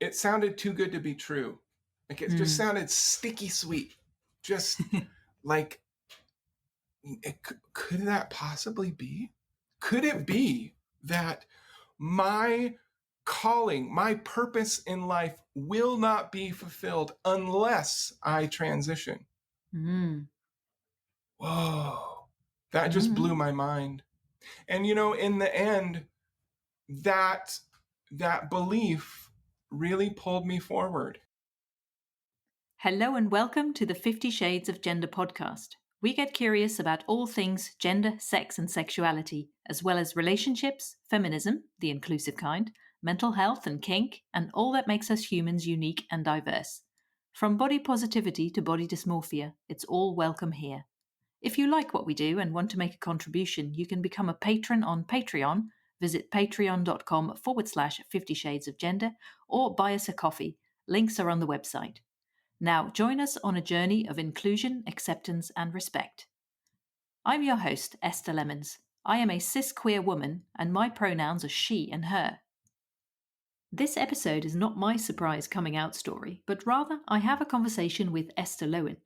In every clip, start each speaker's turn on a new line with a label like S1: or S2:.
S1: it sounded too good to be true. Like it just sounded sticky sweet. Just like, could that possibly be? Could it be that my calling, my purpose in life will not be fulfilled unless I transition? Whoa, that just blew my mind. And, in the end, that belief really pulled me forward.
S2: Hello and welcome to the 50 Shades of Gender podcast. We get curious about all things gender, sex and sexuality, as well as relationships, feminism, the inclusive kind, mental health and kink, and all that makes us humans unique and diverse. From body positivity to body dysmorphia, it's all welcome here. If you like what we do and want to make a contribution, you can become a patron on Patreon. Visit patreon.com/50 Shades of Gender or buy us a coffee. Links are on the website. Now, join us on a journey of inclusion, acceptance, and respect. I'm your host, Esther Lemons. I am a cis queer woman, and my pronouns are she and her. This episode is not my surprise coming out story, but rather I have a conversation with ESTHER LOEWEN.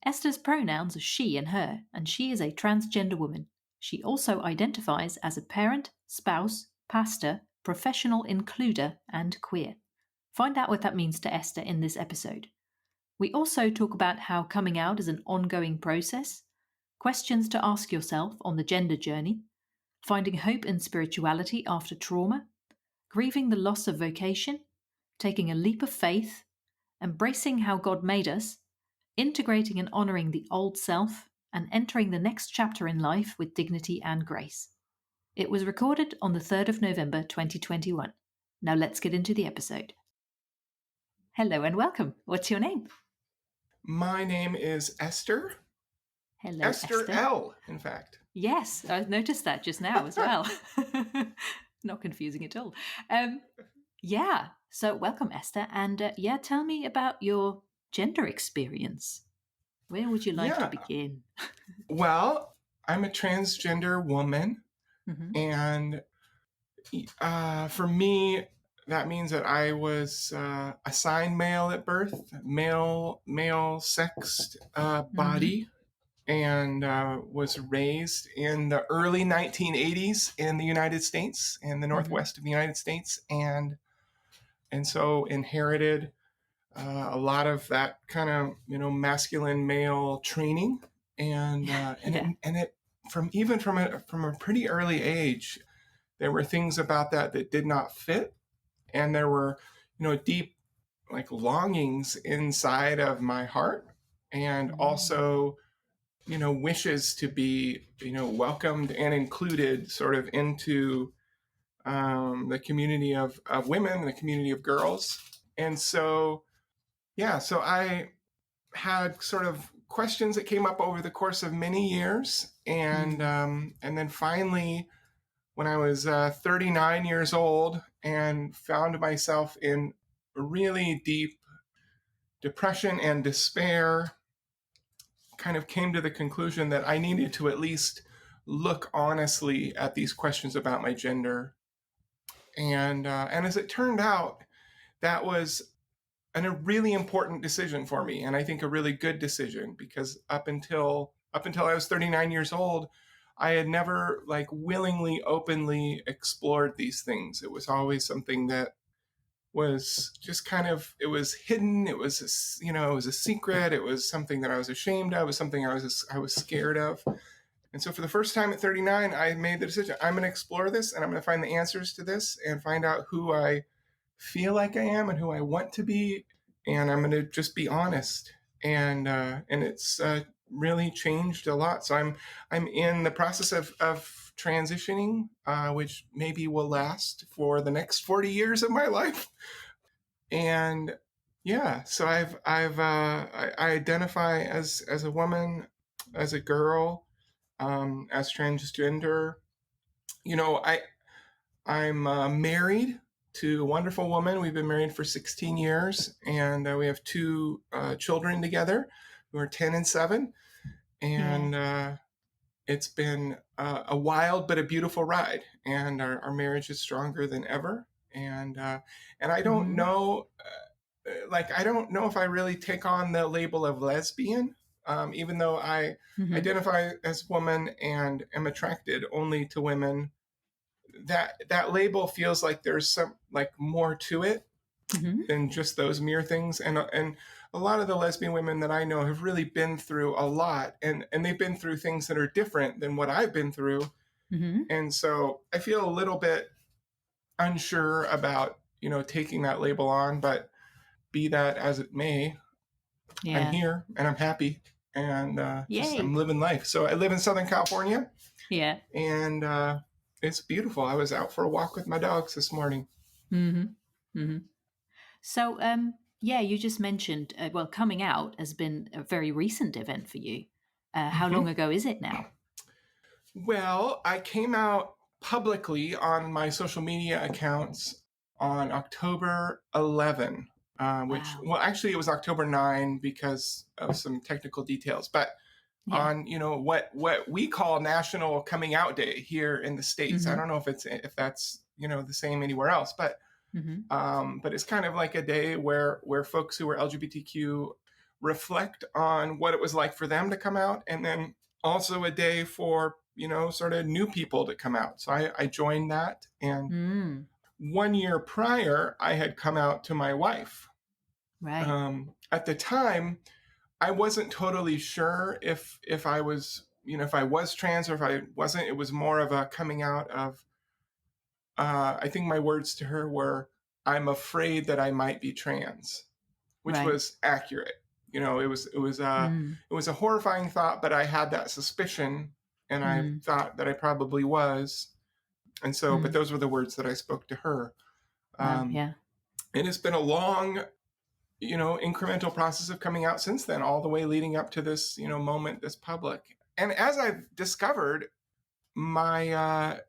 S2: Esther's pronouns are she and her, and she is a transgender woman. She also identifies as a parent, spouse, pastor, professional includer, and queer. Find out what that means to Esther in this episode. We also talk about how coming out is an ongoing process, questions to ask yourself on the gender journey, finding hope in spirituality after trauma, grieving the loss of vocation, taking a leap of faith, embracing how God made us, integrating and honouring the old self, and entering the next chapter in life with dignity and grace. It was recorded on the 3rd of November 2021. Now let's get into the episode. Hello and welcome. What's your name?
S1: My name is Esther.
S2: Hello,
S1: Esther L, in fact.
S2: Yes, I noticed that just now as well. Not confusing at all. So welcome, Esther. And tell me about your gender experience. Where would you like to begin?
S1: Well, I'm a transgender woman. And for me, that means that I was assigned male at birth, male sexed body, and was raised in the early 1980s in the United States, in the Northwest of the United States, and so inherited a lot of that kind of masculine male training, and it from a pretty early age, there were things about that did not fit, and there were deep longings inside of my heart, and also wishes to be welcomed and included sort of into the community of women, the community of girls. And so I had sort of questions that came up over the course of many years, and then finally, when I was 39 years old and found myself in really deep depression and despair, kind of came to the conclusion that I needed to at least look honestly at these questions about my gender. And as it turned out, that was a really important decision for me, and I think a really good decision, because up until I was 39 years old, I had never willingly, openly explored these things. It was always something that was just kind of, it was hidden. It was it was a secret. It was something that I was ashamed of. It was something I was scared of. And so for the first time at 39, I made the decision, I'm going to explore this, and I'm going to find the answers to this and find out who I feel like I am and who I want to be. And I'm going to just be honest. And it's really changed a lot. So I'm in the process of transitioning, which maybe will last for the next 40 years of my life. And so I identify as a woman, as a girl, as transgender. I'm married to a wonderful woman. We've been married for 16 years, and we have two children together who are 10 and 7. And it's been a wild but a beautiful ride, and our marriage is stronger than ever. and I don't know, I don't know if I really take on the label of lesbian, even though I identify as woman and am attracted only to women. That label feels like there's some more to it than just those mere things. And a lot of the lesbian women that I know have really been through a lot, and they've been through things that are different than what I've been through. And so I feel a little bit unsure about, taking that label on, but be that as it may, I'm here and I'm happy, and I'm living life. So I live in Southern California.
S2: Yeah.
S1: And it's beautiful. I was out for a walk with my dogs this morning.
S2: So, you just mentioned, coming out has been a very recent event for you. How long ago is it now?
S1: Well, I came out publicly on my social media accounts on October 11, actually it was October 9 because of some technical details, but on, what we call National Coming Out Day here in the States. I don't know if that's, the same anywhere else, but it's kind of like a day where folks who are LGBTQ reflect on what it was like for them to come out, and then also a day for, sort of new people to come out. So I joined that, and 1 year prior, I had come out to my wife.
S2: Right.
S1: At the time, I wasn't totally sure if I was, if I was trans or if I wasn't. It was more of a coming out of, I think my words to her were, "I'm afraid that I might be trans," which was accurate. It was a horrifying thought, but I had that suspicion, and I thought that I probably was. And so, but those were the words that I spoke to her. And it's been a long, incremental process of coming out since then, all the way leading up to this, moment, this public. And as I've discovered, my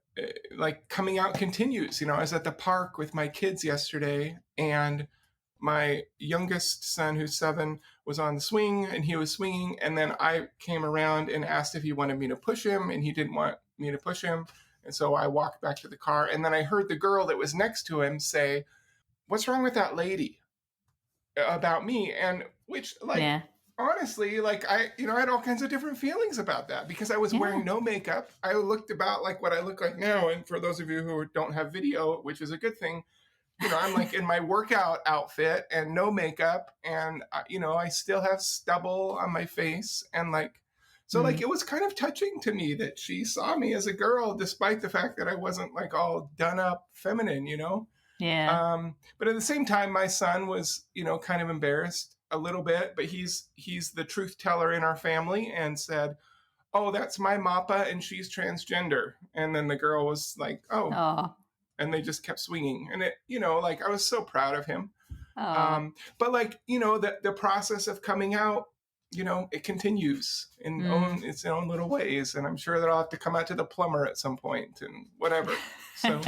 S1: coming out continues. I was at the park with my kids yesterday, and my youngest son, who's 7, was on the swing, and he was swinging. And then I came around and asked if he wanted me to push him, and he didn't want me to push him. And so I walked back to the car, and then I heard the girl that was next to him say, "What's wrong with that lady?" about me. And which, honestly, I had all kinds of different feelings about that, because I was wearing no makeup. I looked about like what I look like now. And for those of you who don't have video, which is a good thing, I'm like in my workout outfit and no makeup, and I still have stubble on my face, and so it was kind of touching to me that she saw me as a girl, despite the fact that I wasn't all done up feminine,
S2: Yeah.
S1: But at the same time, my son was, kind of embarrassed a little bit, but he's the truth teller in our family, and said, "Oh, that's my Mappa, and she's transgender." And then the girl was like, "Oh." And they just kept swinging. And it, I was so proud of him. But the process of coming out, it continues in its own little ways. And I'm sure that I'll have to come out to the plumber at some point and whatever. So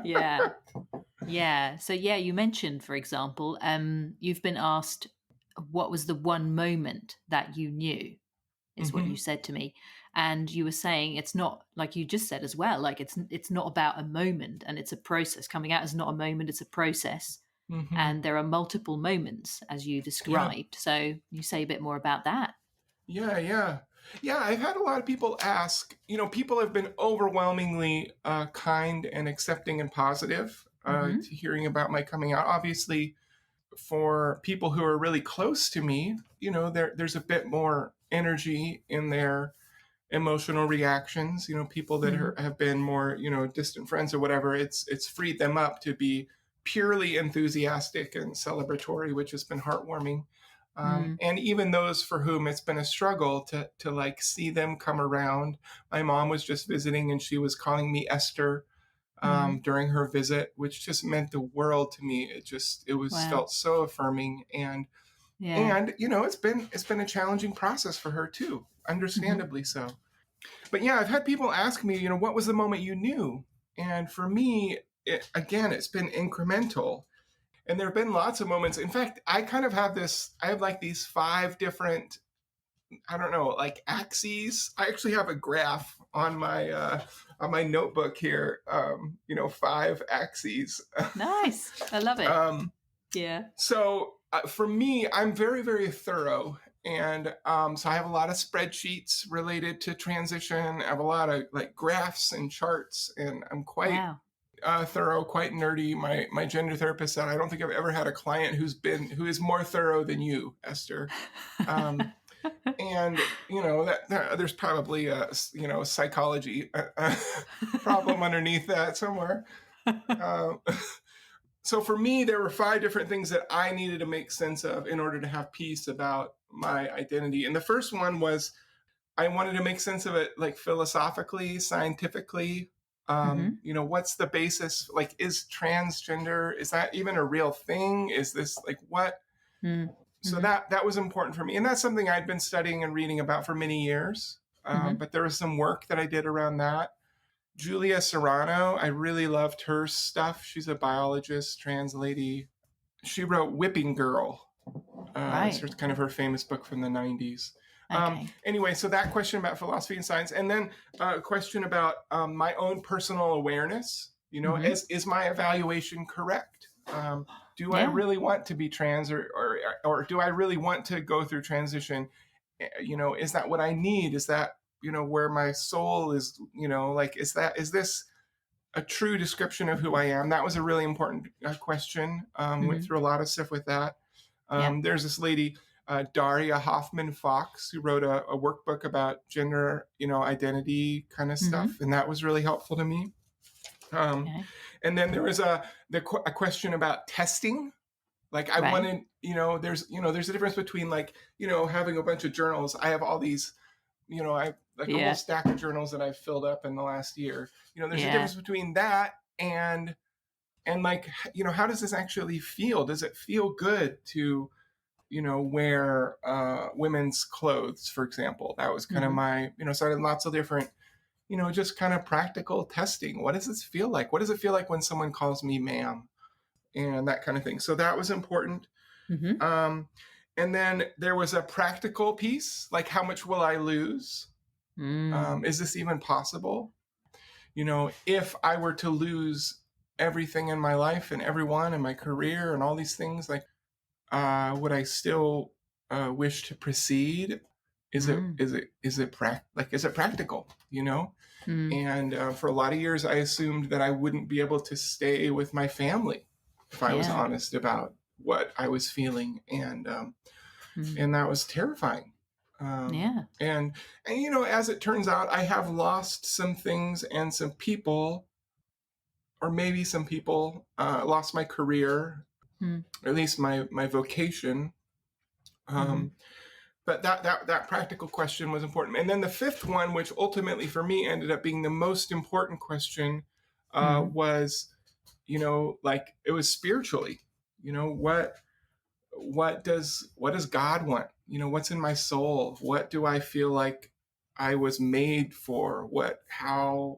S2: Yeah. So you mentioned, for example, you've been asked what was the one moment that you knew, is what you said to me. And you were saying it's not, like you just said as well, it's not about a moment, and it's a process. Coming out is not a moment, it's a process. And there are multiple moments, as you described. So you say a bit more about that.
S1: Yeah. I've had a lot of people ask, people have been overwhelmingly kind and accepting and positive to hearing about my coming out. Obviously, for people who are really close to me, there's a bit more energy in their emotional reactions. People that have been more, distant friends or whatever, it's freed them up to be purely enthusiastic and celebratory, which has been heartwarming. And even those for whom it's been a struggle to see them come around. My mom was just visiting, and she was calling me Esther during her visit, which just meant the world to me. It was felt so affirming, and it's been a challenging process for her too, understandably so. But I've had people ask me, what was the moment you knew? And for me, it's been incremental. And there have been lots of moments. In fact, I have these 5 different I don't know, like axes. I actually have a graph on my notebook here. 5 axes.
S2: Nice. I love it. Yeah.
S1: So for me, I'm very, very thorough. And so I have a lot of spreadsheets related to transition. I have a lot of like graphs and charts, and I'm quite thorough, quite nerdy. My gender therapist said, I don't think I've ever had a client who is more thorough than you, Esther. And that there's probably a psychology problem underneath that somewhere. So for me, there were 5 different things that I needed to make sense of in order to have peace about my identity. And the first one was I wanted to make sense of it like philosophically, scientifically. What's the basis? Like, is transgender, is that even a real thing? Is this like what? Mm-hmm. So that was important for me. And that's something I'd been studying and reading about for many years. But there was some work that I did around that. Julia Serrano, I really loved her stuff. She's a biologist, trans lady. She wrote Whipping Girl. It's kind of her famous book from the 90s. Okay. Anyway, so that question about philosophy and science. And then a question about my own personal awareness. Is my evaluation correct? Do I really want to be trans or do I really want to go through transition? Is that what I need? Is that where my soul is, is this a true description of who I am? That was a really important question. Went through a lot of stuff with that. There's this lady, Daria Hoffman Fox, who wrote a workbook about gender, identity kind of stuff. And that was really helpful to me. And then there was a question about testing. Like I wanted, there's a difference between like, having a bunch of journals. I have all these, I have like a whole stack of journals that I've filled up in the last year. There's a difference between that and like, how does this actually feel? Does it feel good to, wear women's clothes, for example? That was kind of my, so I had lots of different, just kind of practical testing. What does this feel like? What does it feel like when someone calls me ma'am? And that kind of thing. So that was important. And then there was a practical piece, like how much will I lose? Is this even possible? If I were to lose everything in my life and everyone and my career and all these things, like, would I still wish to proceed? Is it practical? And for a lot of years, I assumed that I wouldn't be able to stay with my family if I was honest about what I was feeling, and that was terrifying. And as it turns out, I have lost some things and some people, or maybe some people, lost my career, or at least my vocation. But that practical question was important. And then the 5th one, which ultimately for me ended up being the most important question, was, like it was spiritually, what does God want? What's in my soul? What do I feel like I was made for? I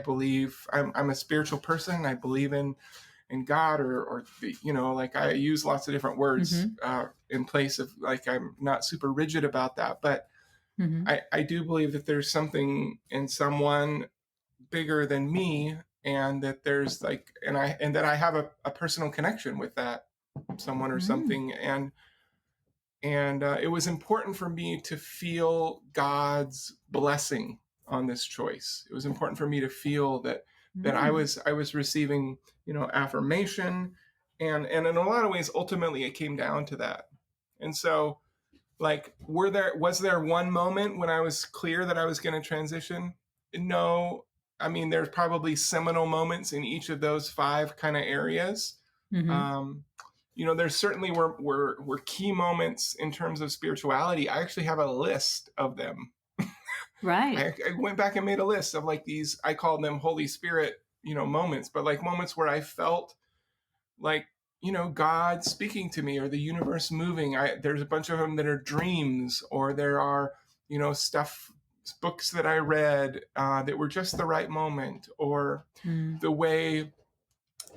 S1: believe I'm a spiritual person. I believe in God, or like I use lots of different words in place of like, I'm not super rigid about that, but I do believe that there's something in someone bigger than me, and that there's like, and that I have a personal connection with that someone or something. And it was important for me to feel God's blessing on this choice. It was important for me to feel that I was receiving, affirmation, and in a lot of ways, ultimately it came down to that. And so, like, was there one moment when I was clear that I was going to transition? No. I mean, there's probably seminal moments in each of those 5 kind of areas. There certainly were key moments in terms of spirituality. I actually have a list of them. Right. I went back and made a list of like these, I call them Holy Spirit, moments, but like moments where I felt like, God speaking to me, or the universe moving. There's a bunch of them that are dreams, or there are, books that I read that were just the right moment, or the way,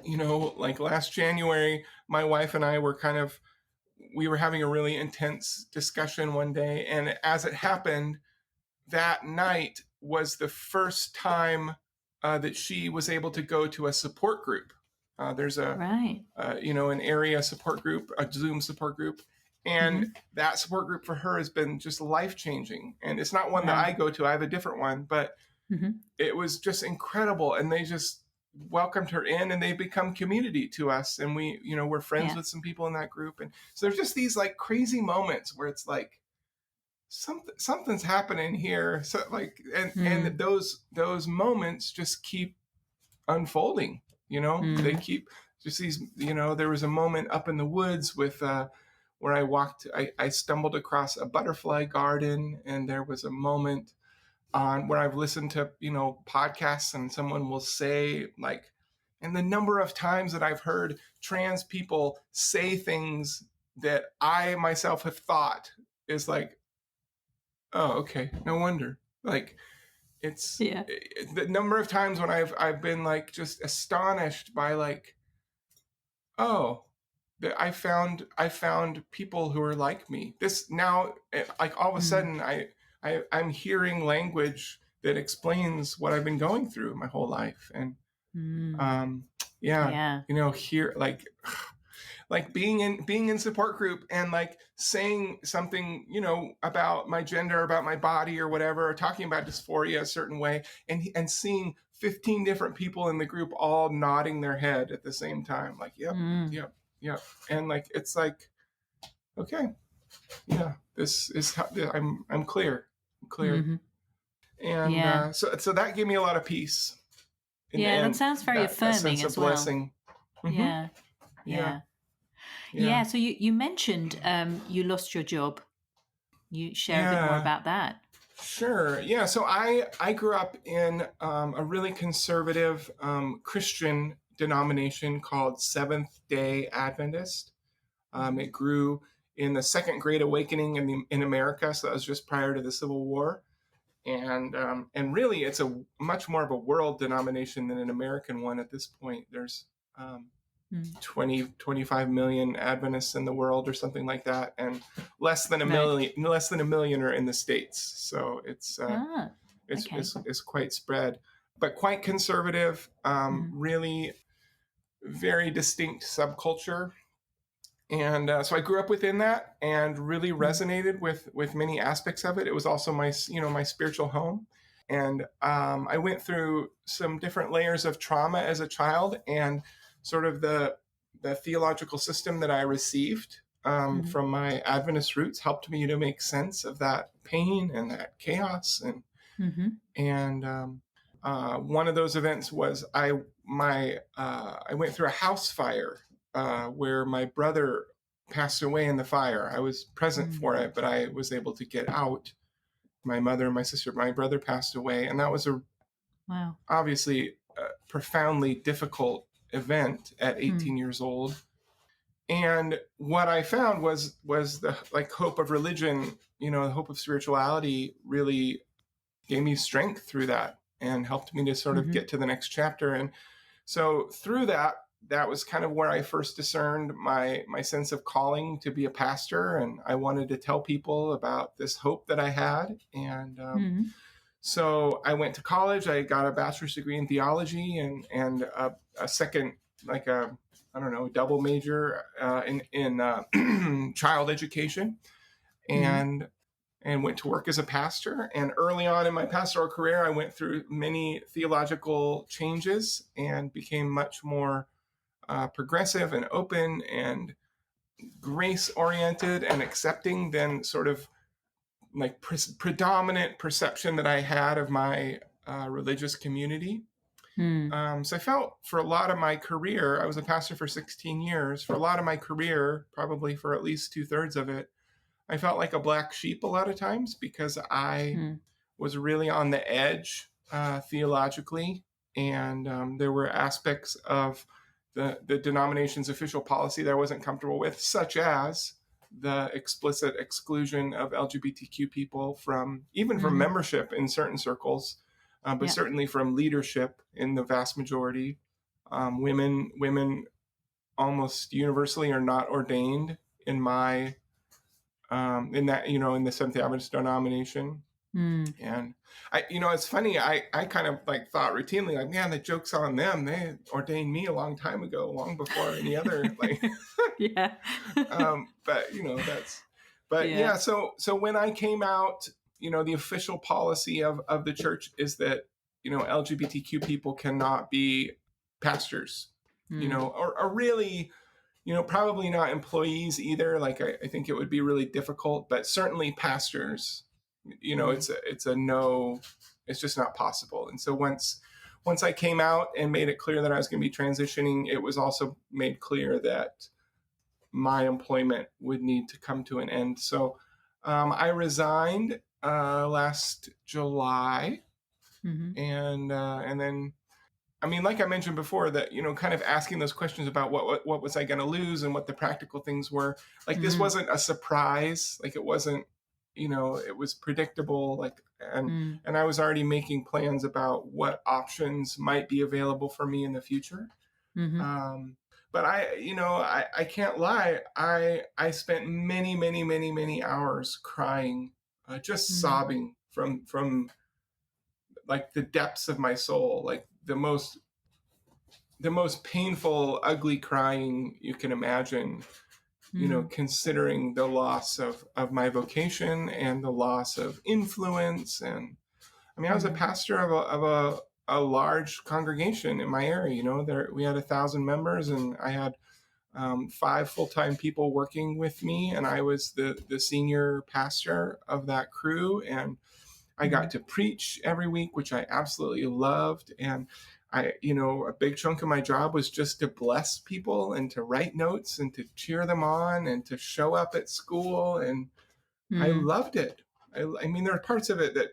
S1: like last January, my wife and I were kind of we were having a really intense discussion one day, and as it happened, that night was the first time that she was able to go to a support group. There's
S2: Right.
S1: an area support group, a Zoom support group, and that support group for her has been just life-changing. And it's not one that I go to. I have a different one, but it was just incredible. And they just welcomed her in, and they've become community to us. And we're friends with some people in that group. And so there's just these like crazy moments where it's like, something's happening here. So like, and those moments just keep unfolding, they keep just these, there was a moment up in the woods with, where I walked, I stumbled across a butterfly garden, and there was a moment on where I've listened to, podcasts, and someone will say like, and the number of times that I've heard trans people say things that I myself have thought is like, oh, okay, no wonder. Like, it's the number of times when I've been like just astonished by like, oh, that I found people who are like me. This now, like all of a sudden, I'm hearing language that explains what I've been going through my whole life, and here like being in support group and like saying something, about my gender, about my body or whatever, or talking about dysphoria a certain way, and seeing 15 different people in the group all nodding their head at the same time. Like, yep. And like, it's like, okay, yeah, this is how I'm clear. And so that gave me a lot of peace.
S2: That sounds very affirming,
S1: a sense
S2: as
S1: of blessing.
S2: Well. Yeah. So you mentioned you lost your job. You share a bit more about that.
S1: Sure. Yeah. So I grew up in a really conservative Christian denomination called Seventh-day Adventist. It grew in the Second Great Awakening in America. So that was just prior to the Civil War. And really, it's a much more of a world denomination than an American one at this point. There's 25 million Adventists in the world or something like that, and less than a million are in the States. So it's quite spread, but quite conservative, really very distinct subculture. And so I grew up within that and really resonated with many aspects of it. It was also my spiritual home. And I went through some different layers of trauma as a child, and sort of the theological system that I received from my Adventist roots helped me to make sense of that pain and that chaos. And one of those events was I went through a house fire where my brother passed away in the fire. I was present for it, but I was able to get out. My mother and my sister, my brother passed away, and that was obviously a profoundly difficult event at 18 years old. And what I found was the like hope of religion, the hope of spirituality really gave me strength through that and helped me to sort of get to the next chapter. And so through that was kind of where I first discerned my sense of calling to be a pastor. And I wanted to tell people about this hope that I had. And so I went to college. I got a bachelor's degree in theology and a second, like a double major in child education, and went to work as a pastor. And early on in my pastoral career, I went through many theological changes and became much more progressive and open and grace-oriented and accepting than sort of like predominant perception that I had of my religious community. So I felt for a lot of my career, I was a pastor for 16 years. For a lot of my career, probably for at least 2/3 of it, I felt like a black sheep a lot of times because I was really on the edge theologically. And there were aspects of the denomination's official policy that I wasn't comfortable with, such as the explicit exclusion of LGBTQ people from membership in certain circles, but certainly from leadership in the vast majority. Women almost universally are not ordained in my, in that, in the Seventh-day Adventist denomination. And it's funny. I kind of like thought routinely, like, man, the joke's on them. They ordained me a long time ago, long before any other, like,
S2: yeah.
S1: but
S2: Yeah.
S1: So when I came out, the official policy of the church is that, LGBTQ people cannot be pastors, or really, probably not employees either. Like, I think it would be really difficult, but certainly pastors, it's a no, it's just not possible. And so once I came out and made it clear that I was going to be transitioning, it was also made clear that my employment would need to come to an end. So I resigned last July, and then, I mean, like I mentioned before, that kind of asking those questions about what was I going to lose and what the practical things were. Like, this wasn't a surprise. Like, it wasn't, it was predictable. Like, and I was already making plans about what options might be available for me in the future. But I can't lie. I spent many, many, many, many hours crying, just sobbing from like the depths of my soul, like the most painful, ugly crying you can imagine, considering the loss of my vocation and the loss of influence. And I mean, I was a pastor of a large congregation in my area. We had 1,000 members, and I had 5 full-time people working with me, and I was the senior pastor of that crew. And I got to preach every week, which I absolutely loved. And a big chunk of my job was just to bless people and to write notes and to cheer them on and to show up at school. And I loved it. I mean, there are parts of it that,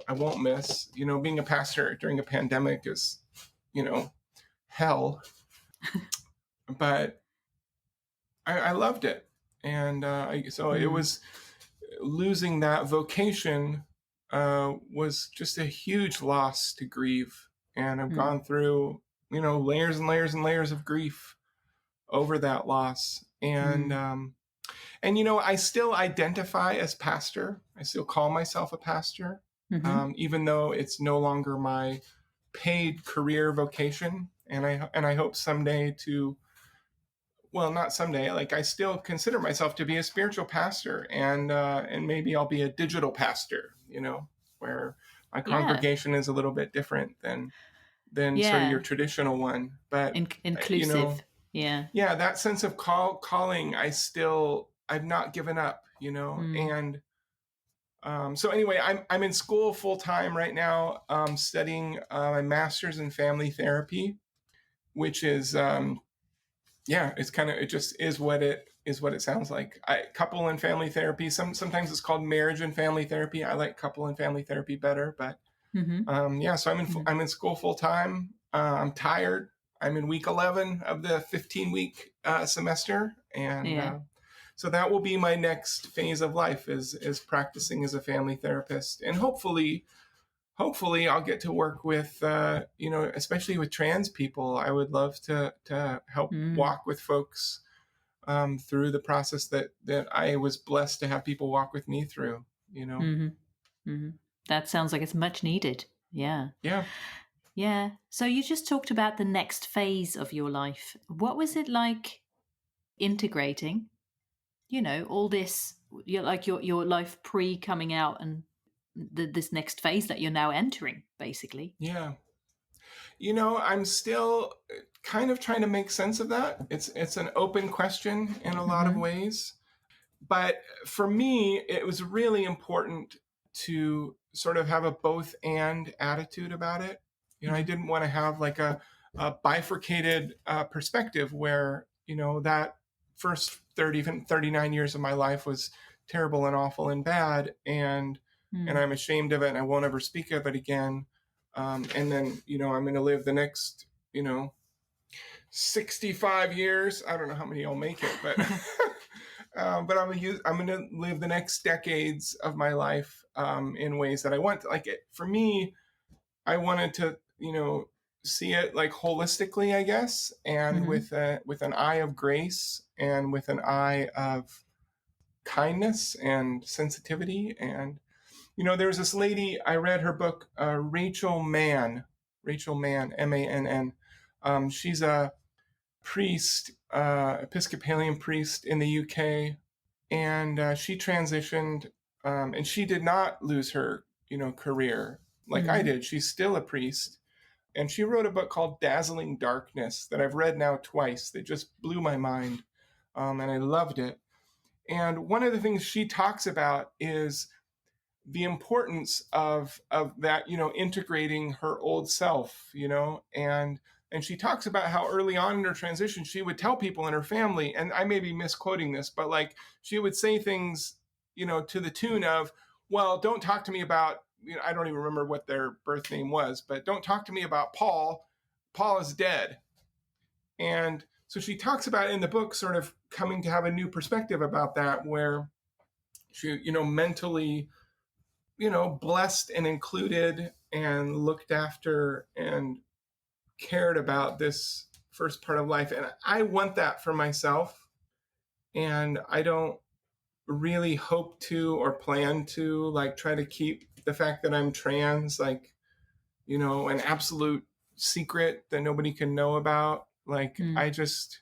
S1: I won't miss. Being a pastor during a pandemic is, hell. But I loved it. And it was, losing that vocation was just a huge loss to grieve. And I've gone through, layers and layers and layers of grief over that loss. And, I still identify as pastor. I still call myself a pastor, even though it's no longer my paid career vocation. And I hope someday not someday, like, I still consider myself to be a spiritual pastor, and maybe I'll be a digital pastor, where my congregation is a little bit different than sort of your traditional one, but
S2: inclusive.
S1: Yeah, that sense of calling, I've not given up, and so anyway, I'm in school full time right now, studying my master's in family therapy, which is it just is what it sounds like. Couple and family therapy. Sometimes it's called marriage and family therapy. I like couple and family therapy better, but so I'm in school full time. I'm tired. I'm in week 11 of the 15-week semester, and so that will be my next phase of life is practicing as a family therapist, and hopefully I'll get to work with, especially with trans people. I would love to help walk with folks through the process that I was blessed to have people walk with me through,
S2: That sounds like it's much needed. Yeah.
S1: Yeah.
S2: Yeah. So you just talked about the next phase of your life. What was it like integrating, all this, like your life pre coming out and this next phase that you're now entering, basically?
S1: Yeah. I'm still kind of trying to make sense of that. It's an open question in a lot of ways. But for me, it was really important to sort of have a both and attitude about it. I didn't want to have like a bifurcated perspective where, that first 30, even 39 years of my life was terrible and awful and bad. And I'm ashamed of it and I won't ever speak of it again. And then, I'm going to live the next, 65 years. I don't know how many I'll make it, but but I'm going to live the next decades of my life in ways that I want. Like, for me, I wanted to, see it like holistically, I guess, and with an eye of grace and with an eye of kindness and sensitivity. And there's this lady, I read her book, Rachel Mann, Mann. She's a priest, Episcopalian priest in the UK, and she transitioned, and she did not lose her career like I did. She's still a priest, and she wrote a book called Dazzling Darkness that I've read now twice. That just blew my mind, and I loved it. And one of the things she talks about is the importance of that, integrating her old self, and she talks about how early on in her transition, she would tell people in her family, and I may be misquoting this, but like she would say things, to the tune of, well, don't talk to me about, I don't even remember what their birth name was, but don't talk to me about Paul. Paul is dead. And so she talks about in the book sort of coming to have a new perspective about that, where she, mentally, blessed and included and looked after and cared about this first part of life. And I want that for myself. And I don't really hope to or plan to like try to keep the fact that I'm trans, like, an absolute secret that nobody can know about. Like, I just,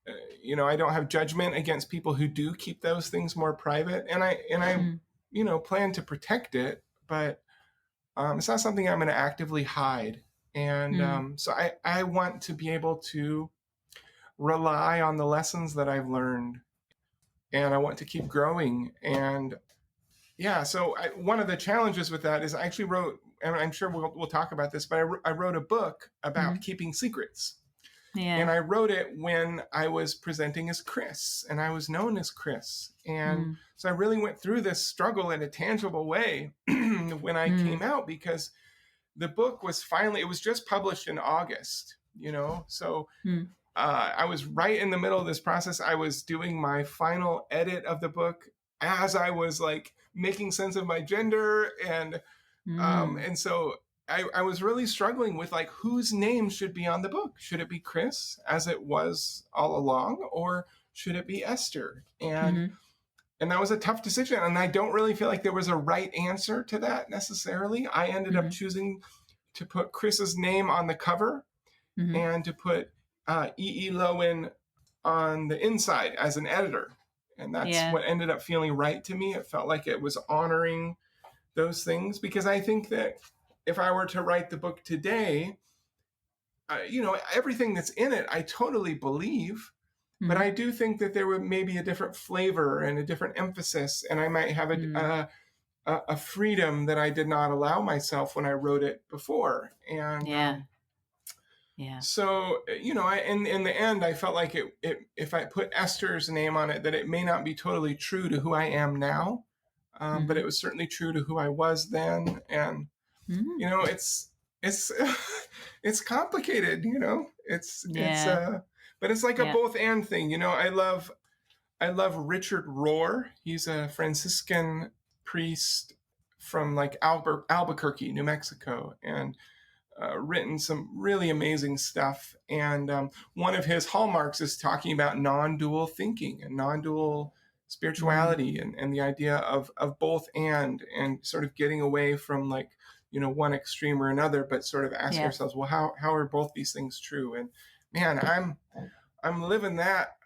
S1: I don't have judgment against people who do keep those things more private. And I plan to protect it, but it's not something I'm going to actively hide. And so I want to be able to rely on the lessons that I've learned, and I want to keep growing. And yeah, so one of the challenges with that is I actually wrote, and I'm sure we'll talk about this, but I wrote a book about keeping secrets. Yeah. And I wrote it when I was presenting as Chris, and I was known as Chris. And so I really went through this struggle in a tangible way when I came out, because the book was finally, it was just published in August, so I was right in the middle of this process. I was doing my final edit of the book as I was like making sense of my gender. And so I was really struggling with like whose name should be on the book. Should it be Chris, as it was all along, or should it be Esther? And that was a tough decision. And I don't really feel like there was a right answer to that necessarily. I ended up choosing to put Chris's name on the cover and to put E.E. Loewen on the inside as an editor. And that's what ended up feeling right to me. It felt like it was honoring those things, because I think that if I were to write the book today, everything that's in it, I totally believe. But I do think that there would maybe a different flavor and a different emphasis, and I might have a freedom that I did not allow myself when I wrote it before. And so, in the end, I felt like if I put Esther's name on it, that it may not be totally true to who I am now, but it was certainly true to who I was then. And it's it's complicated, but it's like a both and thing. I love Richard Rohr. He's a Franciscan priest from like Albuquerque, New Mexico, and written some really amazing stuff. And one of his hallmarks is talking about non-dual thinking and non-dual spirituality, and the idea of both and sort of getting away from like, one extreme or another, but sort of asking ourselves, well, how are both these things true? And man, I'm living that.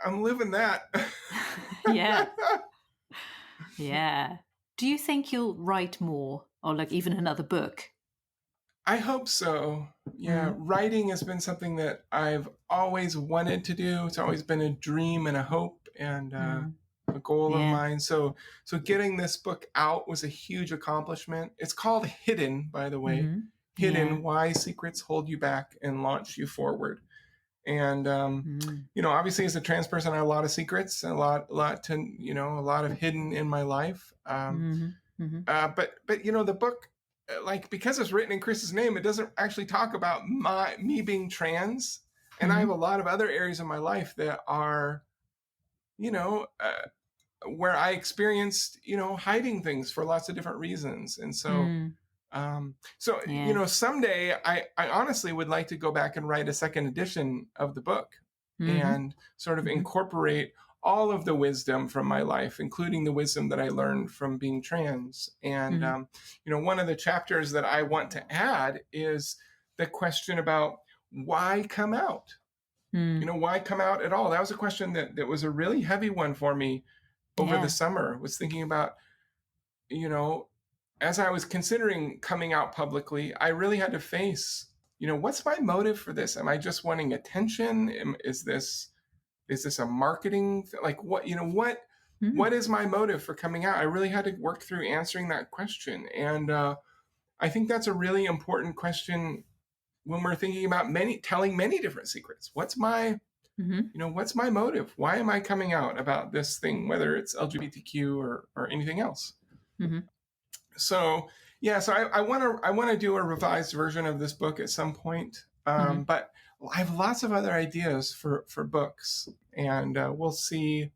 S2: Yeah. Yeah. Do you think you'll write more, or like even another book?
S1: I hope so. Yeah. Writing has been something that I've always wanted to do. It's always been a dream and a hope and a goal of mine. So getting this book out was a huge accomplishment. It's called Hidden, by the way. Hidden, Why Secrets Hold You Back and Launch You Forward. And, obviously as a trans person, I have a lot of secrets, and a lot of hidden in my life. But the book, like, because it's written in Chris's name, it doesn't actually talk about me being trans. And I have a lot of other areas in my life that are, where I experienced, hiding things for lots of different reasons. And so Someday I honestly would like to go back and write a second edition of the book and sort of incorporate all of the wisdom from my life, including the wisdom that I learned from being trans. And, one of the chapters that I want to add is the question about why come out? Why come out at all? That was a question that was a really heavy one for me over the summer, was thinking about, as I was considering coming out publicly, I really had to face, what's my motive for this? Am I just wanting attention? Is this a marketing like what is my motive for coming out? I really had to work through answering that question. And I think that's a really important question when we're thinking about telling many different secrets. What's my what's my motive? Why am I coming out about this thing, whether it's LGBTQ or anything else? So I want to do a revised version of this book at some point. But I have lots of other ideas for books, and we'll see.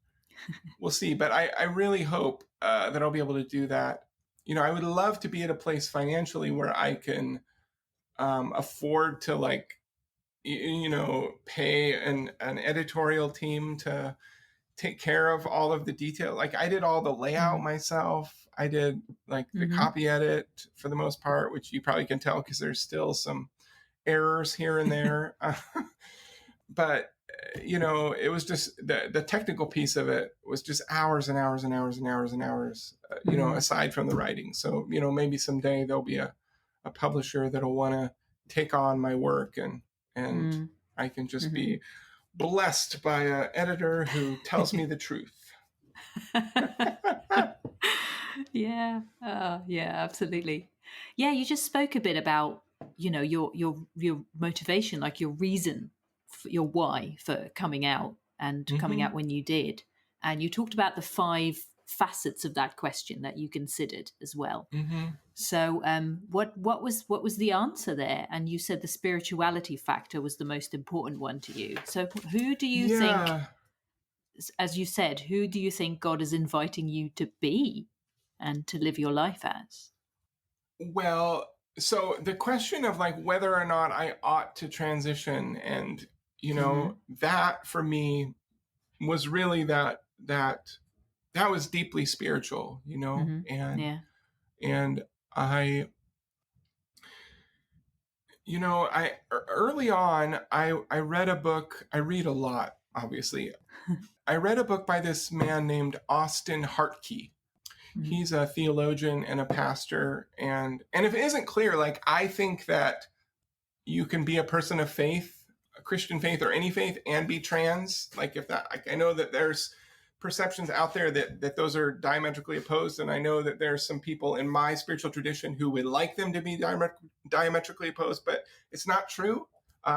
S1: But I really hope that I'll be able to do that. I would love to be at a place financially where I can afford to pay an editorial team to take care of all of the detail. Like, I did all the layout myself. I did the copy edit for the most part, which you probably can tell because there's still some errors here and there. But it was just the technical piece of it was just hours and hours and hours and hours and hours, aside from the writing. So, maybe someday there'll be a publisher that'll want to take on my work, and I can just be blessed by an editor who tells me the truth.
S2: Yeah, absolutely. Yeah, you just spoke a bit about, your motivation, like your reason, your why for coming out and coming out when you did. And you talked about the 5 facets of that question that you considered as well. So what was the answer there? And you said the spirituality factor was the most important one to you. So who do you think, as you said, who do you think God is inviting you to be and to live your life as?
S1: Well, so the question of whether or not I ought to transition, and that for me was really that was deeply spiritual, and I early on, I read a book. I read a lot, obviously. I read a book by this man named Austin Hartke. He's a theologian and a pastor. And if it isn't clear, I think that you can be a person of faith, a Christian faith or any faith, and be trans. I know that there's perceptions out there that those are diametrically opposed. And I know that there's some people in my spiritual tradition who would like them to be diametrically opposed, but it's not true.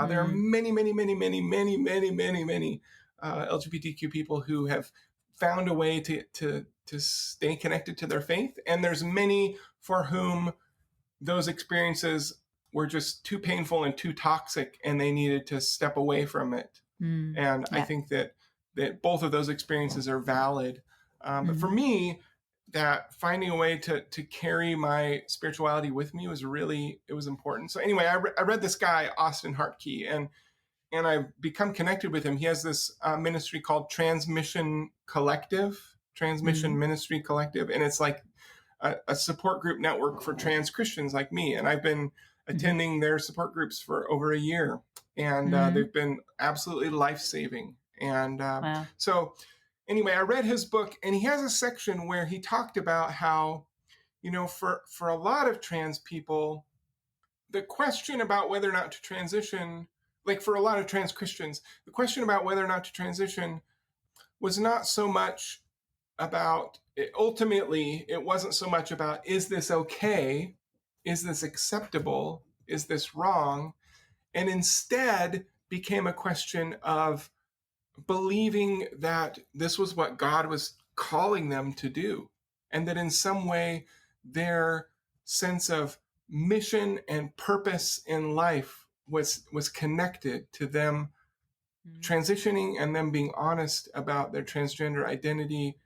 S1: There are many, many, many, many, many, many, many, many LGBTQ people who have found a way to stay connected to their faith. And there's many for whom those experiences were just too painful and too toxic, and they needed to step away from it. And I think that both of those experiences are valid. But for me, that finding a way to carry my spirituality with me was important. So anyway, I read this guy, Austin Hartke, and I've become connected with him. He has this ministry called Transmission Ministry Collective. And it's like a support group network for trans Christians like me. And I've been attending their support groups for over a year. And they've been absolutely life-saving. And so anyway, I read his book, and he has a section where he talked about how, for a lot of trans people, the question about whether or not to transition, for a lot of trans Christians, the question about whether or not to transition was not so much about, ultimately, it wasn't so much about, is this okay? Is this acceptable? Is this wrong? And instead became a question of believing that this was what God was calling them to do, and that in some way their sense of mission and purpose in life was connected to them transitioning and them being honest about their transgender identity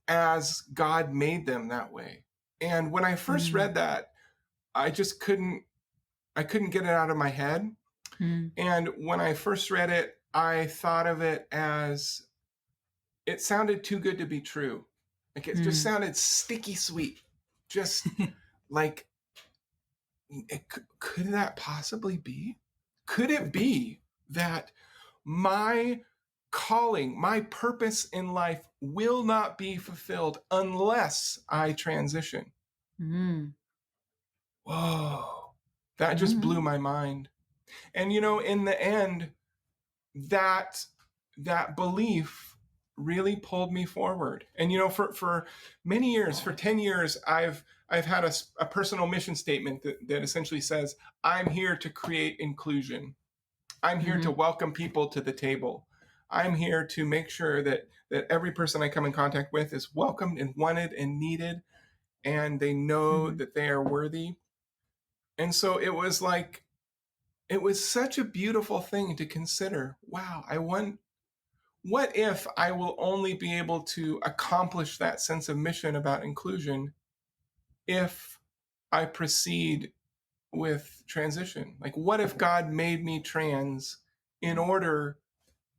S1: as God made them that way. And when I first read that, I just couldn't get it out of my head. And when I first read it, I thought of it as, it sounded too good to be true. Like it just sounded sticky sweet. Just like, could that possibly be? Could it be that my calling, my purpose in life will not be fulfilled unless I transition? Whoa, that just blew my mind. And in the end, that belief really pulled me forward. And for many years, for 10 years, I've had a personal mission statement that essentially says, I'm here to create inclusion. I'm here to welcome people to the table. I'm here to make sure that every person I come in contact with is welcomed and wanted and needed, and they know that they are worthy. And so it was such a beautiful thing to consider. Wow, what if I will only be able to accomplish that sense of mission about inclusion if I proceed with transition? Like, what if God made me trans in order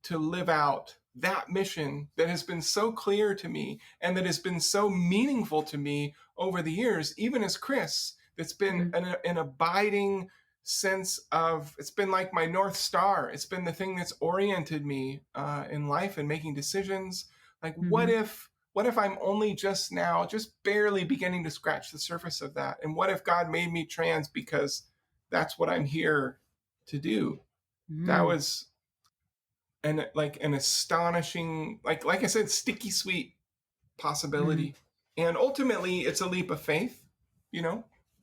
S1: to live out that mission that has been so clear to me and that has been so meaningful to me over the years, even as Chris, that's been an abiding sense of, it's been like my North Star. It's been the thing that's oriented me in life and making decisions. Like, what if I'm only just now, just barely beginning to scratch the surface of that? And what if God made me trans because that's what I'm here to do? That was an astonishing, like I said, sticky sweet possibility. And ultimately it's a leap of faith,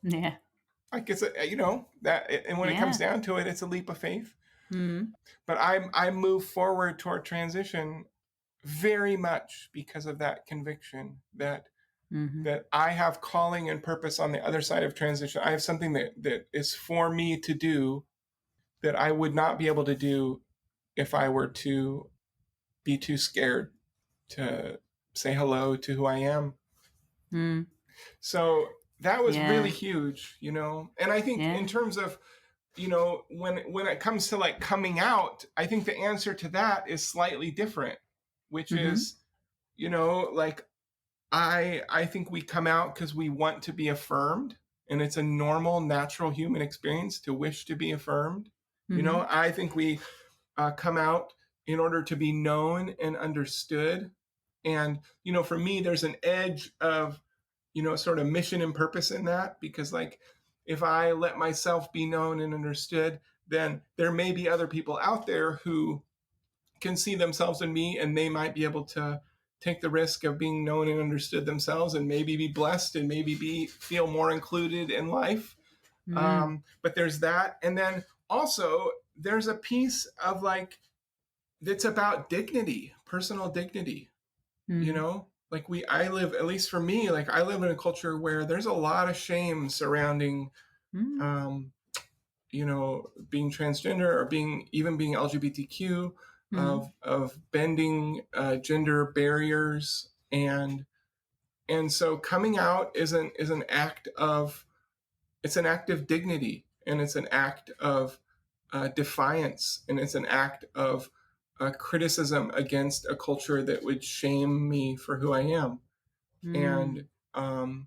S2: Yeah.
S1: like it's that, and when it comes down to it, it's a leap of faith. But I move forward toward transition very much because of that conviction that that I have calling and purpose on the other side of transition. I have something that is for me to do that I would not be able to do if I were to be too scared to say hello to who I am. So that was really huge, and I think in terms of, when it comes to like coming out, I think the answer to that is slightly different, which is, like I think we come out because we want to be affirmed, and it's a normal, natural human experience to wish to be affirmed. I think we come out in order to be known and understood. And, for me, there's an edge of, sort of mission and purpose in that, because like, if I let myself be known and understood, then there may be other people out there who can see themselves in me, and they might be able to take the risk of being known and understood themselves, and maybe be blessed, and maybe feel more included in life. But there's that. And then also there's a piece of like, that's about dignity, personal dignity. Like I live, at least for me, like I live in a culture where there's a lot of shame surrounding, being transgender, or being LGBTQ, of bending gender barriers, and so coming out is an act of, it's an act of dignity, and it's an act of defiance, and it's an act of criticism against a culture that would shame me for who I am. And and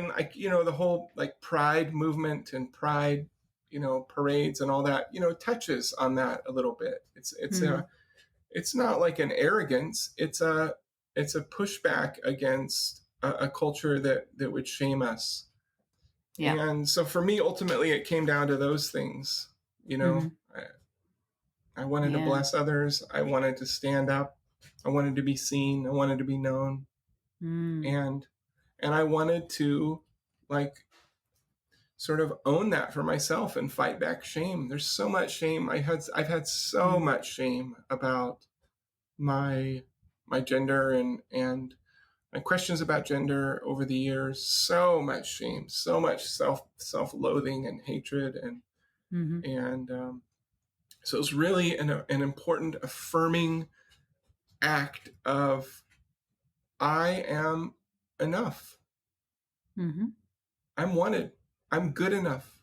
S1: like, the whole like pride movement and pride, parades and all that, touches on that a little bit. It's not like an arrogance. It's a pushback against a culture that would shame us. And so for me, ultimately, it came down to those things. I wanted to bless others. I wanted to stand up. I wanted to be seen. I wanted to be known. And I wanted to like sort of own that for myself and fight back shame. There's so much shame. I've had so much shame about my gender and my questions about gender over the years. So much shame, so much self-loathing and hatred, and so it's really an important affirming act of, I am enough. I'm wanted. I'm good enough.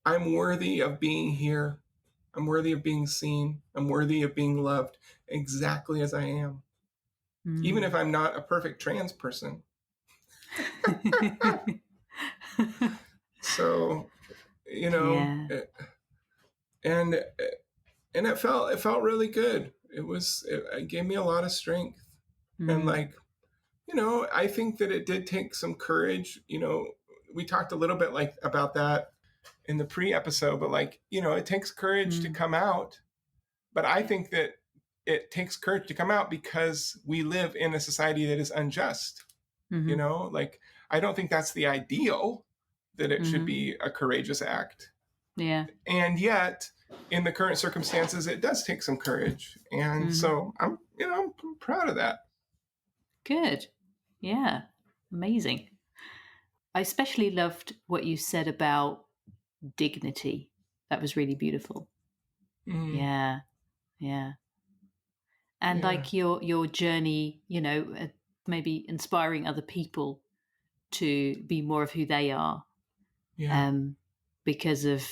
S1: I'm worthy of being here. I'm worthy of being seen. I'm worthy of being loved exactly as I am. Even if I'm not a perfect trans person. So, you know,
S2: Yeah.
S1: and it felt really good. It gave me a lot of strength. And like, I think that it did take some courage. We talked a little bit like about that in the pre-episode, but like, it takes courage to come out. But I think that it takes courage to come out because we live in a society that is unjust. Like, I don't think that's the ideal, that it should be a courageous act.
S2: Yeah.
S1: And yet, in the current circumstances, it does take some courage. And so I'm proud of that.
S2: Good. Yeah. Amazing. I especially loved what you said about dignity. That was really beautiful. Yeah. Yeah. And like your journey, maybe inspiring other people to be more of who they are.
S1: Yeah.
S2: Because of,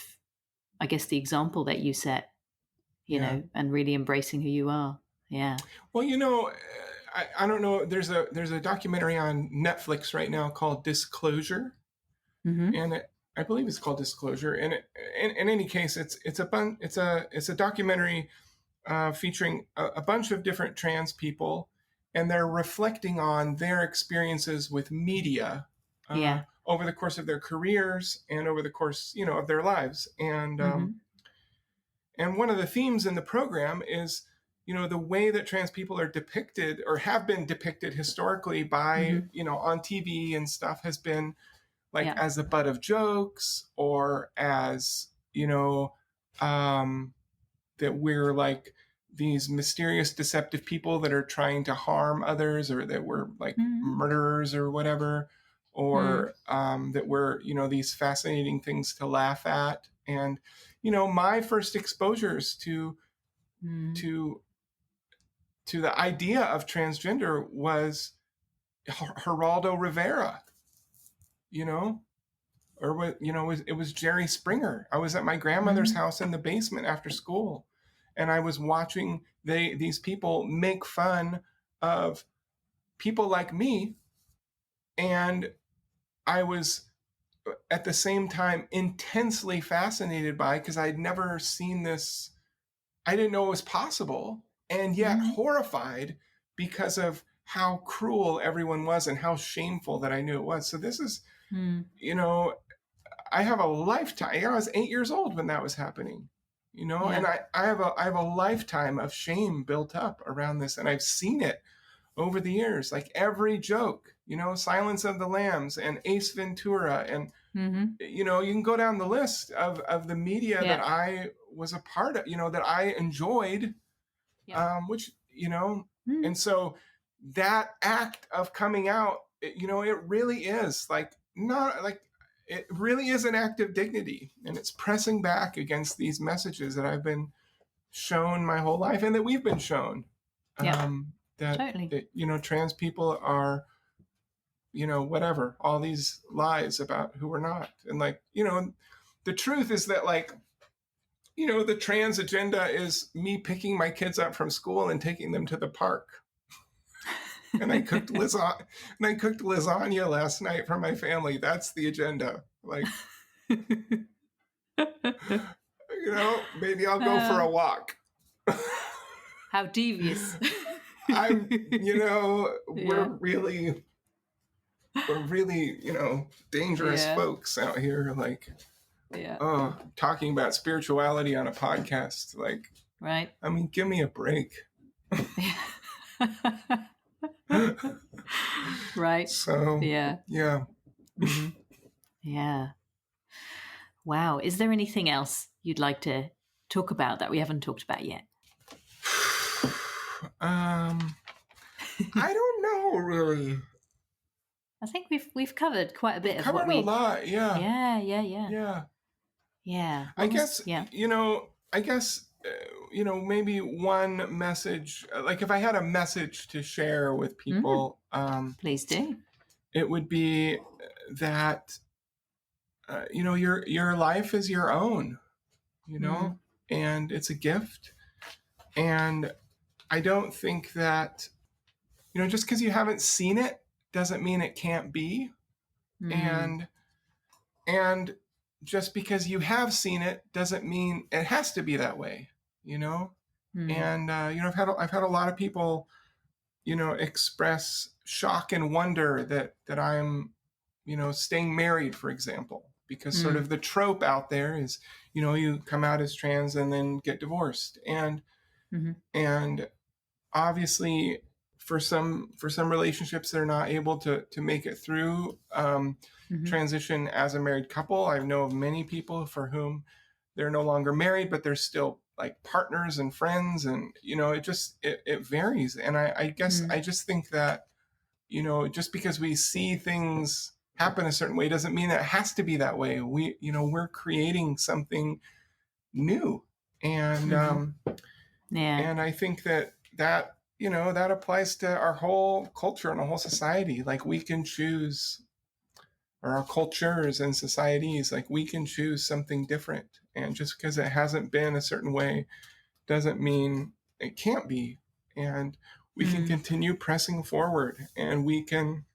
S2: I guess, the example that you set, and really embracing who you are. Yeah.
S1: Well, I don't know. There's a documentary on Netflix right now called Disclosure, and I believe it's called Disclosure. And in any case, it's a documentary featuring a bunch of different trans people, and they're reflecting on their experiences with media over the course of their careers and over the course, of their lives. And one of the themes in the program is, the way that trans people are depicted or have been depicted historically by, on TV and stuff has been like as the butt of jokes, or as, that we're like these mysterious, deceptive people that are trying to harm others, or that we're like murderers or whatever, or that we're, these fascinating things to laugh at. And, my first exposures to the idea of transgender was Geraldo Rivera, or it was Jerry Springer. I was at my grandmother's house in the basement after school, and I was watching these people make fun of people like me, and I was at the same time intensely fascinated by, because I'd never seen this. I didn't know it was possible, and yet horrified because of how cruel everyone was and how shameful that I knew it was. So this is, I have a lifetime. I was 8 years old when that was happening, and I have a lifetime of shame built up around this, and I've seen it over the years, like every joke, Silence of the Lambs and Ace Ventura, and you can go down the list of the media that I was a part of, that I enjoyed, which, and so that act of coming out, it really is like, not like, it really is an act of dignity, and it's pressing back against these messages that I've been shown my whole life, and that we've been shown, that,
S2: totally.
S1: that trans people are, whatever, all these lies about who we're not. And like, the truth is that, like, the trans agenda is me picking my kids up from school and taking them to the park. And I cooked lasagna last night for my family. That's the agenda. Like, maybe I'll go for a walk.
S2: How devious.
S1: We're really, dangerous folks out here. Like, talking about spirituality on a podcast. Like,
S2: right.
S1: I mean, give me a break.
S2: Right.
S1: So,
S2: yeah. Yeah. Wow. Is there anything else you'd like to talk about that we haven't talked about yet?
S1: I don't know, really.
S2: I think we've covered quite a bit of
S1: what we covered a lot.
S2: Yeah.
S1: I guess maybe one message, like if I had a message to share with people,
S2: please do.
S1: It would be that your life is your own, and it's a gift. And I don't think that, just because you haven't seen it doesn't mean it can't be. And just because you have seen it doesn't mean it has to be that way, And I've had a lot of people, express shock and wonder that I'm, staying married, for example, because sort of the trope out there is, you come out as trans and then get divorced, and obviously for some relationships they're not able to make it through transition as a married couple. I know of many people for whom they're no longer married, but they're still like partners and friends, and it varies. And I guess I just think that just because we see things happen a certain way doesn't mean that it has to be that way. We're creating something new, and and I think that that applies to our whole culture and our whole society. Like we can choose, or our cultures and societies, like we can choose something different. And just because it hasn't been a certain way doesn't mean it can't be. And we can continue pressing forward, and we can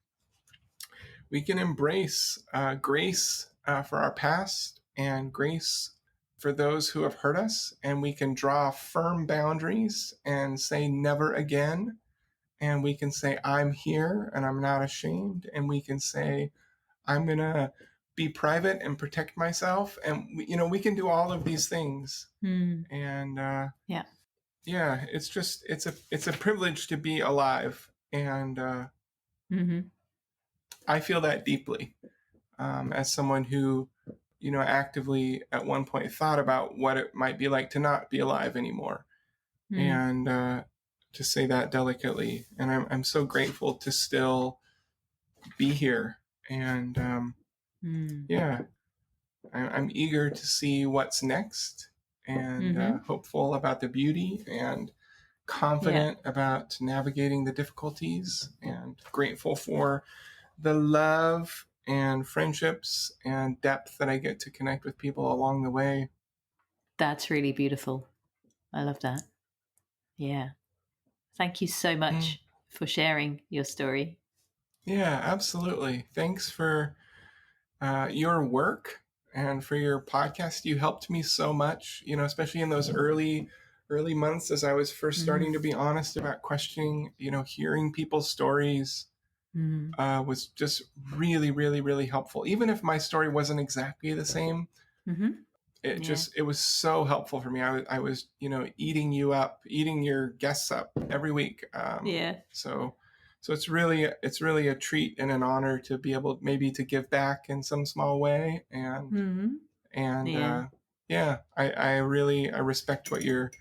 S1: embrace grace for our past and grace for those who have hurt us, and we can draw firm boundaries and say never again, and we can say I'm here and I'm not ashamed, and we can say I'm gonna be private and protect myself, and we can do all of these things. And it's a privilege to be alive, and I feel that deeply as someone who actively at one point thought about what it might be like to not be alive anymore, and to say that delicately. And I'm so grateful to still be here, and I'm eager to see what's next, and hopeful about the beauty, and confident about navigating the difficulties, and grateful for the love and friendships and depth that I get to connect with people along the way.
S2: That's really beautiful. I love that. Yeah. Thank you so much for sharing your story.
S1: Yeah, absolutely. Thanks for your work and for your podcast. You helped me so much, especially in those early months as I was first starting to be honest about questioning, hearing people's stories was just really, really, really helpful. Even if my story wasn't exactly the same, it was so helpful for me. I was, eating your guests up every week. So it's really a treat and an honor to be able maybe to give back in some small way. And I really respect what you're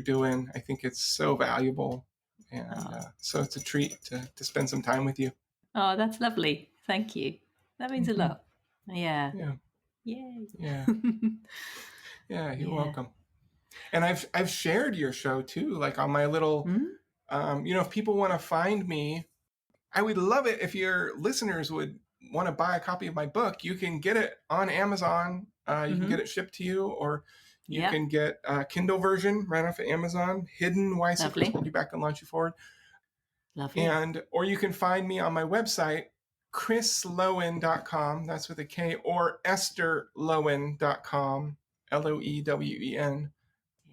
S1: doing. I think it's so valuable. And so it's a treat to spend some time with you.
S2: Oh, that's lovely. Thank you. That means a lot. Yeah.
S1: Yeah.
S2: Yay.
S1: Yeah. Yeah, you're welcome. And I've shared your show too, like on my little, if people want to find me, I would love it if your listeners would want to buy a copy of my book. You can get it on Amazon. You can get it shipped to you, or you can get a Kindle version right off of Amazon. Hidden: Why Secrets Hold You Back and Launch You Forward.
S2: Lovely.
S1: Or you can find me on my website, chrisloewen.com. That's with a K, or ESTHERLOEWEN.com. LOEWEN.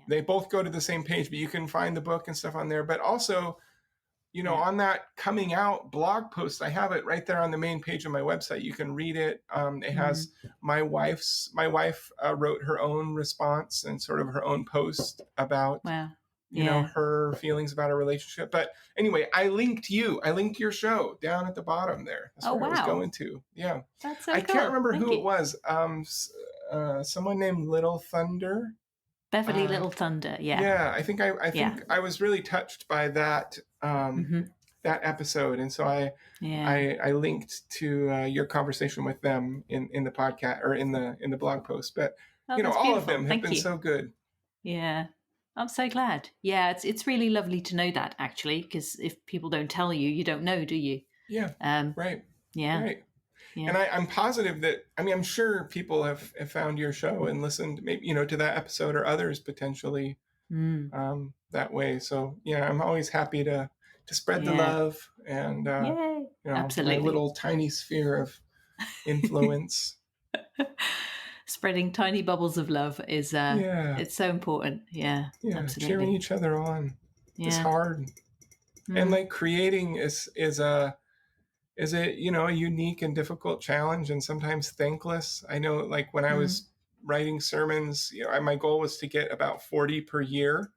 S1: They both go to the same page, but you can find the book and stuff on there. But also, on that coming out blog post, I have it right there on the main page of my website. You can read it. It has my wife wrote her own response and sort of her own post about, her feelings about our relationship. But anyway, I linked your show down at the bottom there. That's where I was going to. Yeah.
S2: That's so
S1: I
S2: cool.
S1: can't remember who it was. Someone named Little Thunder.
S2: Beverly Little Thunder. Yeah.
S1: Yeah. I think I was really touched by that, that episode. And so I linked to your conversation with them in the podcast, or in the blog post. But all beautiful. Of them have been so good.
S2: Yeah. I'm so glad. Yeah, it's really lovely to know that, actually, because if people don't tell you, you don't know, do you?
S1: Yeah. Right.
S2: Yeah.
S1: Right. And I'm positive that, I'm sure people have found your show and listened maybe, to that episode or others potentially that way. So yeah, I'm always happy to spread the love and,
S2: Absolutely.
S1: my little tiny sphere of influence.
S2: Spreading tiny bubbles of love is, it's so important. Yeah, absolutely.
S1: Cheering each other on is hard. And like creating is a unique and difficult challenge and sometimes thankless. I know like when I was writing sermons, my goal was to get about 40 per year.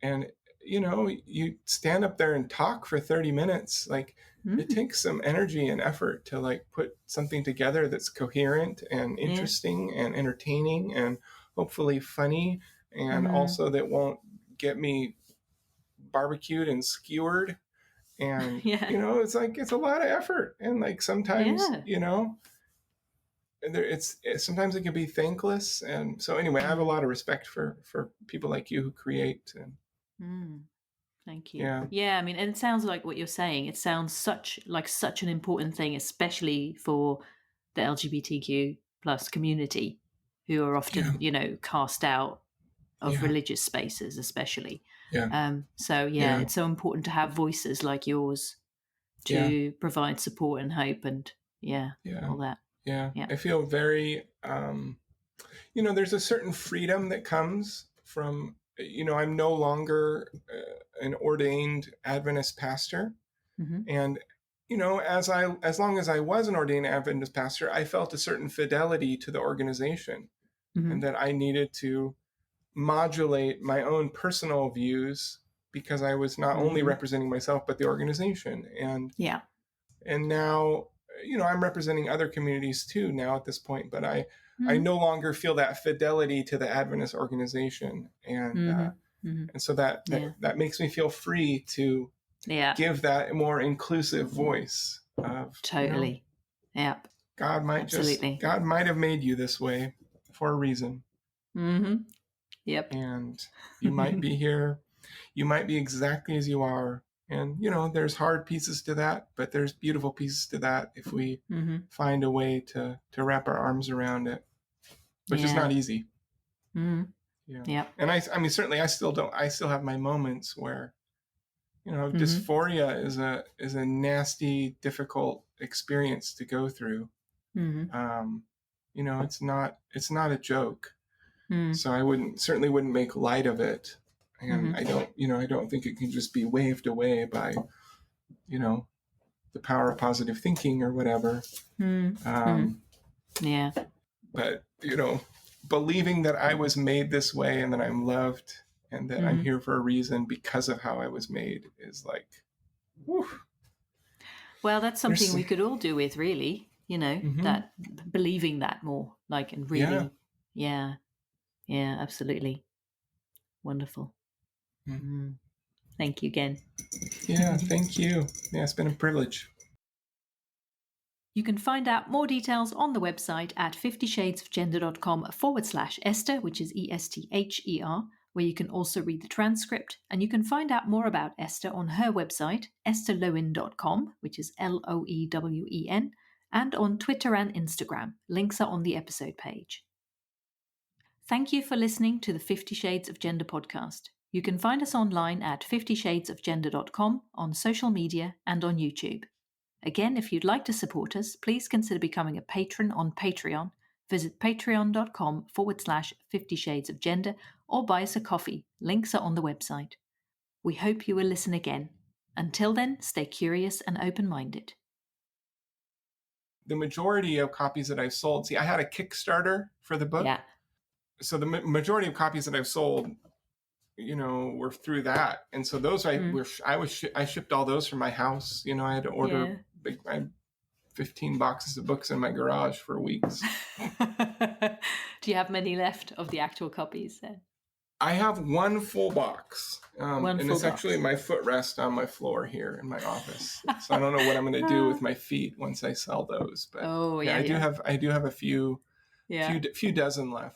S1: And, you stand up there and talk for 30 minutes. Like it takes some energy and effort to like put something together that's coherent and interesting and entertaining and hopefully funny. And also that won't get me barbecued and skewered. And, it's like, it's a lot of effort. And like, sometimes, sometimes it can be thankless. And so anyway, I have a lot of respect for people like you who create. And
S2: thank you. Yeah. I mean, and it sounds like what you're saying, it sounds such an important thing, especially for the LGBTQ plus community who are often, cast out of religious spaces, especially. It's so important to have voices like yours to provide support and hope and all that.
S1: I feel very there's a certain freedom that comes from I'm no longer an ordained Adventist pastor. And as long as I was an ordained Adventist pastor, I felt a certain fidelity to the organization and that I needed to modulate my own personal views because I was not only representing myself but the organization. And now I'm representing other communities too now at this point, but I no longer feel that fidelity to the Adventist organization, and so that makes me feel free to give that more inclusive voice of
S2: totally.
S1: God might have made you this way for a reason. And you might be here. You might be exactly as you are. And, there's hard pieces to that, but there's beautiful pieces to that if we find a way to wrap our arms around it, which is not easy. And certainly I still have my moments where, dysphoria is a nasty, difficult experience to go through. It's not a joke. So I certainly wouldn't make light of it. And I don't think it can just be waved away by, the power of positive thinking or whatever. But, believing that I was made this way and that I'm loved and that I'm here for a reason because of how I was made is like, whew.
S2: Well, that's something we could all do with, really, that believing that more, like, and really, yeah, absolutely. Wonderful. Thank you again.
S1: Yeah, thank you. Yeah, it's been a privilege.
S2: You can find out more details on the website at 50shadesofgender.com/Esther, which is ESTHER, where you can also read the transcript. And you can find out more about Esther on her website, ESTHERLOEWEN.com, which is LOEWEN, and on Twitter and Instagram. Links are on the episode page. Thank you for listening to the 50 Shades of Gender podcast. You can find us online at 50shadesofgender.com, on social media, and on YouTube. Again, if you'd like to support us, please consider becoming a patron on Patreon. Visit patreon.com/50 Shades of Gender or buy us a coffee. Links are on the website. We hope you will listen again. Until then, stay curious and open-minded.
S1: The majority of copies that I've sold, I had a Kickstarter for the book.
S2: Yeah.
S1: So the majority of copies that I've sold, were through that. And so those I shipped all those from my house. I had to order I had 15 boxes of books in my garage for weeks.
S2: Do you have many left of the actual copies then?
S1: I have one full box. It's actually my footrest on my floor here in my office. So I don't know what I'm going to do with my feet once I sell those. But I do have a few dozen left.